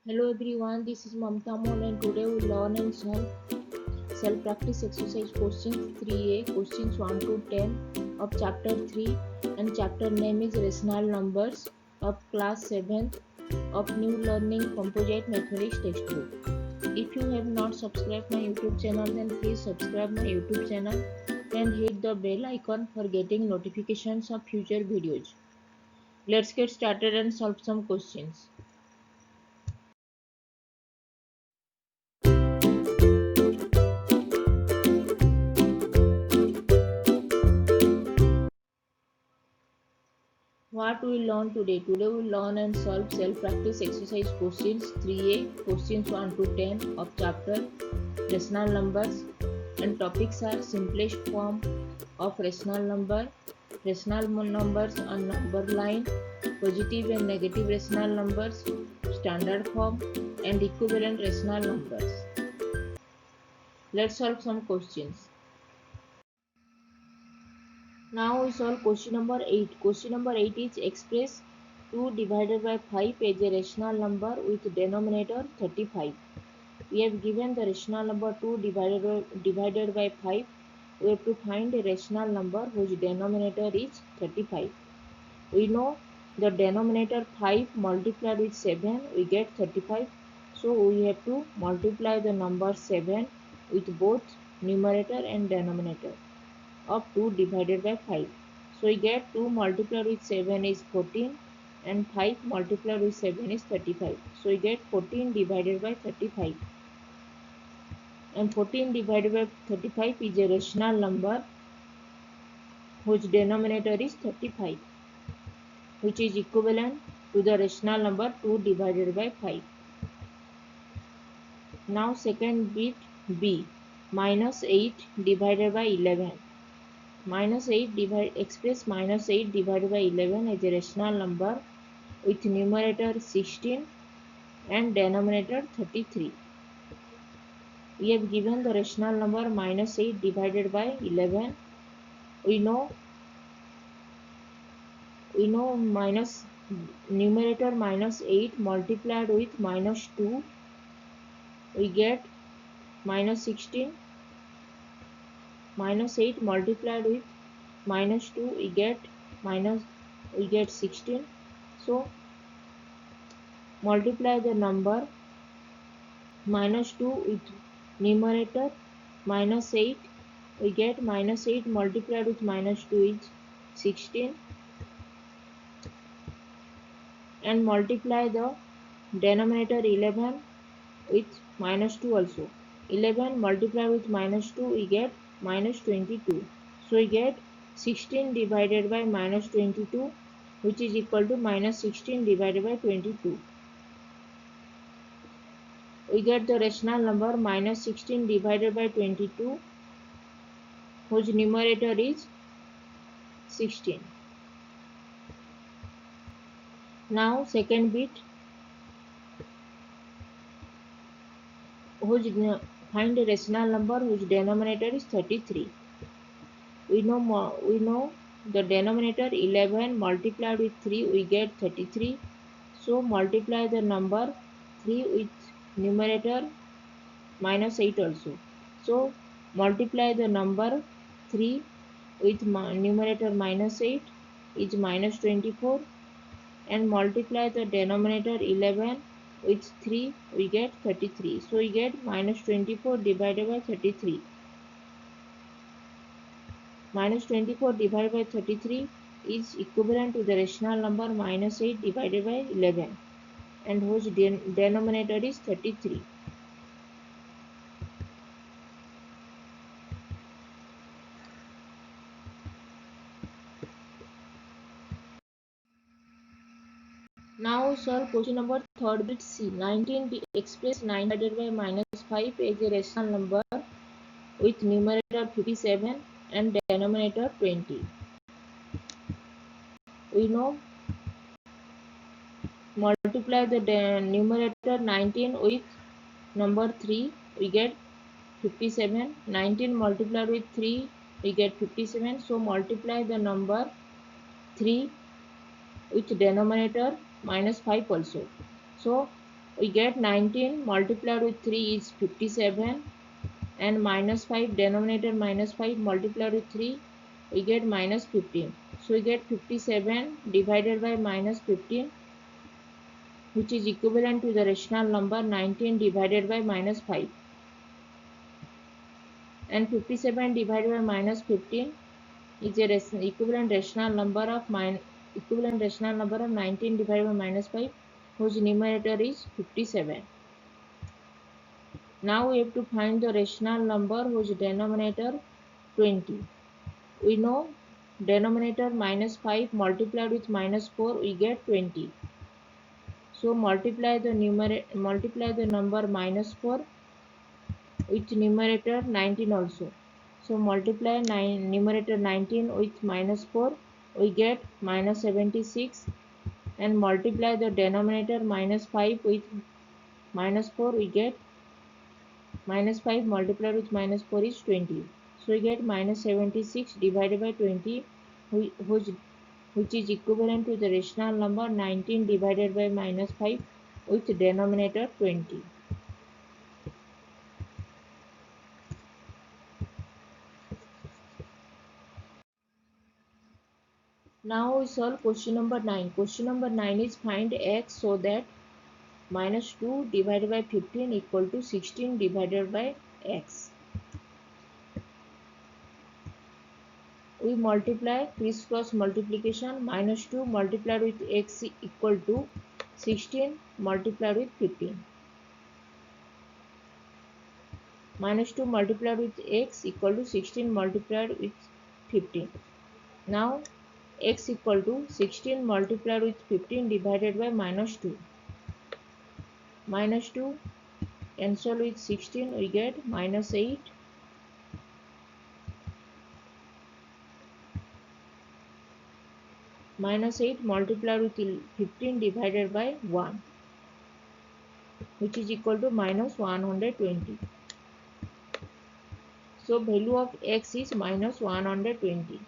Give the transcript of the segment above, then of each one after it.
Hello everyone, this is Mamta Mon and today we learn and solve self-practice exercise questions 3a, questions 1 to 10 of chapter 3 and chapter name is Rational Numbers of class 7th of New Learning Composite Mathematics textbook. If you have not subscribed my YouTube channel then please subscribe my YouTube channel and hit the bell icon for getting notifications of future videos. Let's get started and solve some questions. What we learn today? Today we learn and solve self-practice exercise questions 3a, questions 1 to 10 of chapter rational numbers, and topics are simplest form of rational numbers on number line, positive and negative rational numbers, standard form, and equivalent rational numbers. Let's solve some questions. Now we solve question number 8. Question number 8 is express 2 divided by 5 as a rational number with denominator 35. We have given the rational number 2 divided by 5. We have to find a rational number whose denominator is 35. We know the denominator 5 multiplied with 7 we get 35. So we have to multiply the number 7 with both numerator and denominator of 2 divided by 5. So we get 2 multiplied with 7 is 14 and 5 multiplied with 7 is 35. So we get 14 divided by 35. And 14 divided by 35 is a rational number whose denominator is 35, which is equivalent to the rational number 2 divided by 5. Now second bit B, minus 8 divided by 11. Express minus 8 divided by 11 as a rational number with numerator 16 and denominator 33. We have given the rational number minus 8 divided by 11. We know minus numerator minus 8 multiplied with minus 2 we get minus 16. Minus 8 multiplied with minus 2 we get 16. So multiply the number minus 2 with numerator minus 8 we get minus 8 multiplied with minus 2 is 16 and multiply the denominator 11 with minus 2 also. 11 multiplied with minus 2 we get minus 22. So we get 16 divided by minus 22 which is equal to minus 16 divided by 22. We get the rational number minus 16 divided by 22 whose numerator is 16. Now second bit find a rational number whose denominator is 33. We know the denominator 11 multiplied with 3 we get 33. So multiply the number 3 with numerator minus 8 also. So multiply the number 3 with numerator minus 8 is minus 24 and multiply the denominator 11 with 3 we get 33. So we get minus 24 divided by 33. Minus 24 divided by 33 is equivalent to the rational number minus 8 divided by 11 and whose denominator is 33. Now we solve question number third bit C. 19 express 9 divided by minus 5 as a rational number with numerator 57 and denominator 20. We know multiply the numerator 19 with number 3 we get 57. 19 multiplied with 3 we get 57. So multiply the number 3 with denominator minus 5 also. So We get 19 multiplied with 3 is 57, and minus 5, denominator minus 5 multiplied with 3, we get minus 15. So we get 57 divided by minus 15, which is equivalent to the rational number 19 divided by minus 5. And 57 divided by minus 15 is a equivalent rational number of 19 divided by minus 5, whose numerator is 57. Now we have to find the rational number whose denominator 20. We know denominator minus 5 multiplied with minus 4, we get 20. So multiply the number minus 4 with numerator 19 also. So multiply numerator 19 with minus 4, we get minus 76, and multiply the denominator minus 5 with minus 4, we get minus 5 multiplied with minus 4 is 20. So we get minus 76 divided by 20, which is equivalent to the rational number 19 divided by minus 5 with denominator 20. Now we solve question number 9. Question number 9 is find x so that minus 2 divided by 15 equal to 16 divided by x. We multiply crisscross multiplication. Minus 2 multiplied with x equal to 16 multiplied with 15. Minus 2 multiplied with x equal to 16 multiplied with 15. Now x equal to 16 multiplied with 15 divided by minus 2. Minus 2 cancel with 16, we get minus 8. Minus 8 multiplied with 15 divided by 1, which is equal to minus 120. So value of x is minus 120.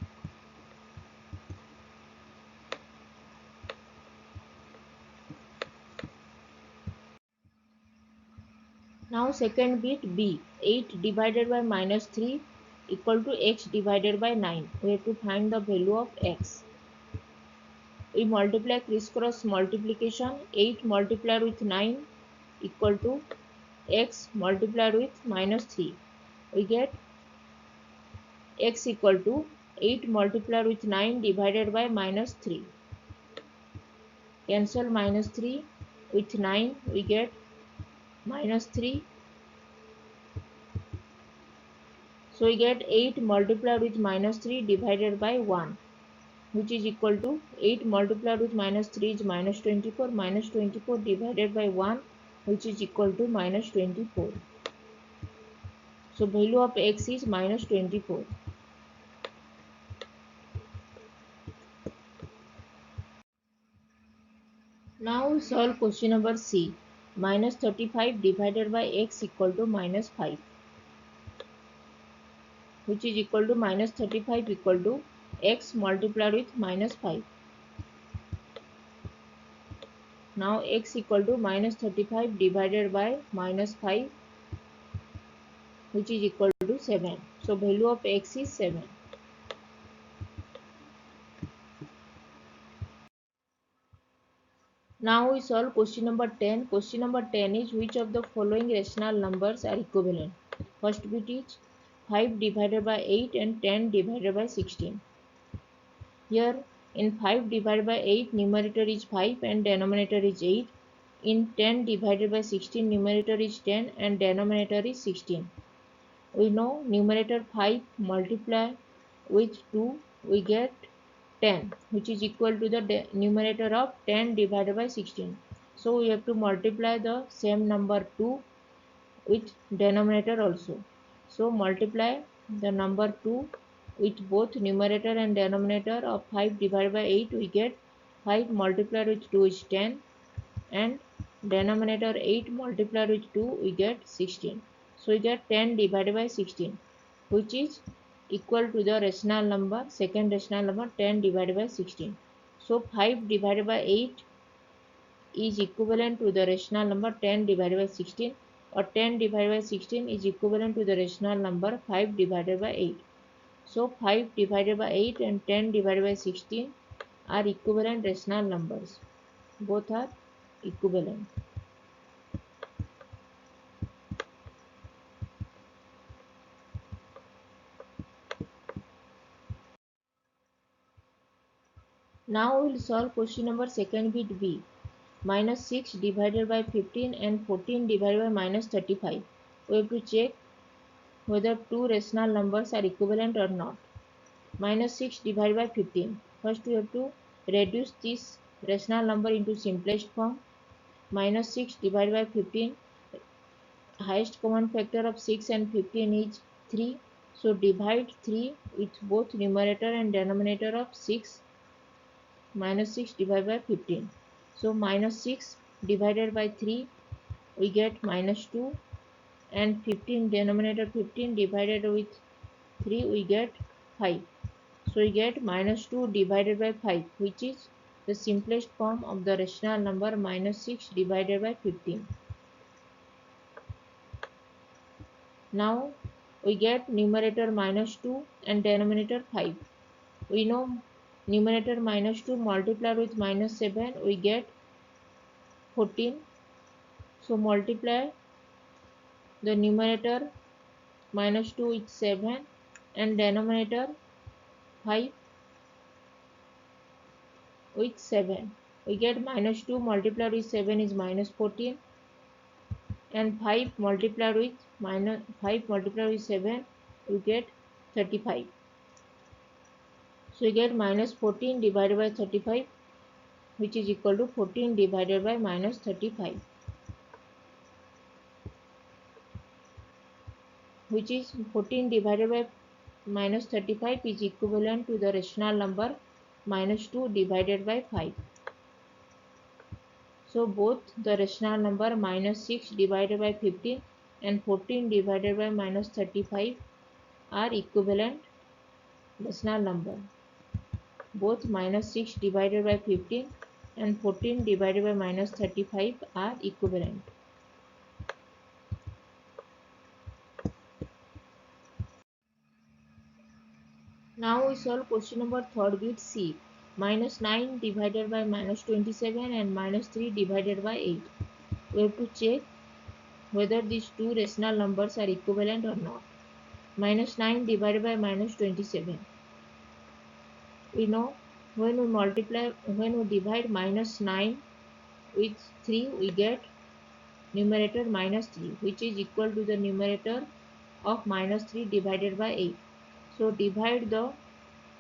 Now second bit B. 8 divided by minus 3 equal to x divided by 9. We have to find the value of x. We multiply crisscross multiplication. 8 multiplied with 9 equal to x multiplied with minus 3. We get x equal to 8 multiplied with 9 divided by minus 3. Cancel minus 3 with 9, we get minus 3. So we get 8 multiplied with minus 3 divided by 1, which is equal to 8 multiplied with minus 3 is minus 24. Minus 24 divided by 1, which is equal to minus 24. So value of x is minus 24. Now we solve question number C. Minus 35 divided by x equal to minus 5, which is equal to minus 35 equal to x multiplied with minus 5. Now x equal to minus 35 divided by minus 5, which is equal to 7. So value of x is 7. Now we solve question number 10. Question number 10 is which of the following rational numbers are equivalent? First bit is 5 divided by 8 and 10 divided by 16. Here in 5 divided by 8 numerator is 5 and denominator is 8. In 10 divided by 16 numerator is 10 and denominator is 16. We know numerator 5 multiply with 2, we get 10, which is equal to the numerator of 10 divided by 16. So we have to multiply the same number 2 with denominator also. So multiply the number 2 with both numerator and denominator of 5 divided by 8, we get 5 multiplied with 2 is 10, and denominator 8 multiplied with 2, we get 16. So we get 10 divided by 16, which is equal to the rational number, second rational number 10 divided by 16. So 5 divided by 8 is equivalent to the rational number 10 divided by 16, or 10 divided by 16 is equivalent to the rational number 5 divided by 8. So 5 divided by 8 and 10 divided by 16 are equivalent rational numbers. Both are equivalent. Now we will solve question number second bit B. Minus 6 divided by 15 and 14 divided by minus 35. We have to check whether two rational numbers are equivalent or not. Minus 6 divided by 15. First we have to reduce this rational number into simplest form. Minus 6 divided by 15. Highest common factor of 6 and 15 is 3. So divide 3 with both numerator and denominator of 6. Minus 6 divided by 15. So minus 6 divided by 3 we get minus 2, and 15 denominator 15 divided with 3 we get 5. So we get minus 2 divided by 5, which is the simplest form of the rational number minus 6 divided by 15. Now we get numerator minus 2 and denominator 5. We know numerator minus 2 multiplied with minus 7 we get 14. So multiply the numerator minus 2 with 7 and denominator 5 with 7. We get minus 2 multiplied with 7 is minus 14, and 5 multiplied with 7 we get 35. So we get minus 14 divided by 35, which is equal to 14 divided by minus 35, which is 14 divided by minus 35 is equivalent to the rational number minus 2 divided by 5. So both the rational number minus 6 divided by 15 and 14 divided by minus 35 are equivalent rational number. Both minus 6 divided by 15 and 14 divided by minus 35 are equivalent. Now we solve question number third bit C. Minus 9 divided by minus 27 and minus 3 divided by 8. We have to check whether these two rational numbers are equivalent or not. Minus 9 divided by minus 27. We know when we divide minus 9 with 3 we get numerator minus 3, which is equal to the numerator of minus 3 divided by 8. So divide the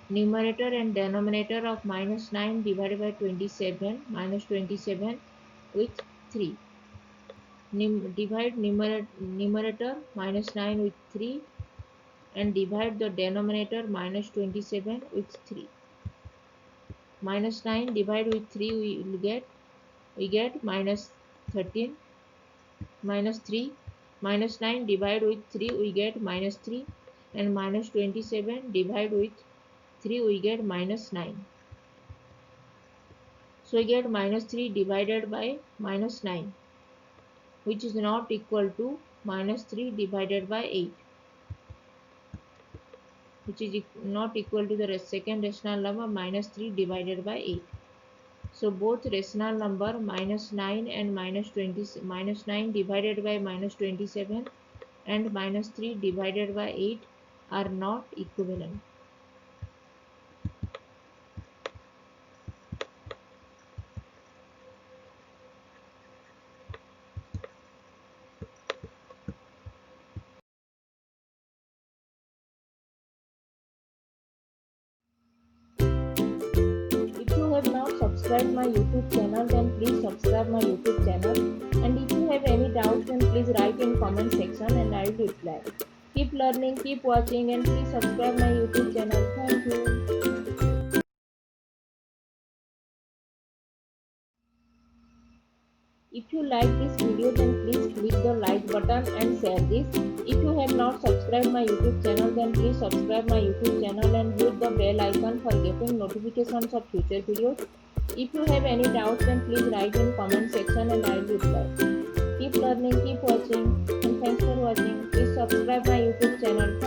numerator and denominator of minus 9 divided by minus 27 with 3. Divide numerator minus 9 with 3 and divide the denominator minus 27 with 3. Minus 9 divided with 3 we get minus 13. Minus 3 minus 9 divided with 3 we get minus 3, and minus 27 divided with 3 we get minus 9. So we get minus 3 divided by minus 9, which is not equal to minus 3 divided by 8, which is not equal to the second rational number minus 3 divided by 8. So both rational number minus 9 and minus 9 divided by minus 27 and minus 3 divided by 8 are not equivalent. If you have not subscribed my YouTube channel, then please subscribe my YouTube channel, and if you have any doubts, then please write in comment section and I will reply. Keep learning, keep watching, and please subscribe my YouTube channel. Thank you. If you like this video, then please click the like button and share this. If you have not subscribed my YouTube channel, then please subscribe my YouTube channel and hit the bell icon for getting notifications of future videos. If you have any doubts, then please write in comment section and I will reply. Keep learning, keep watching, and thanks for watching. Please subscribe my YouTube channel.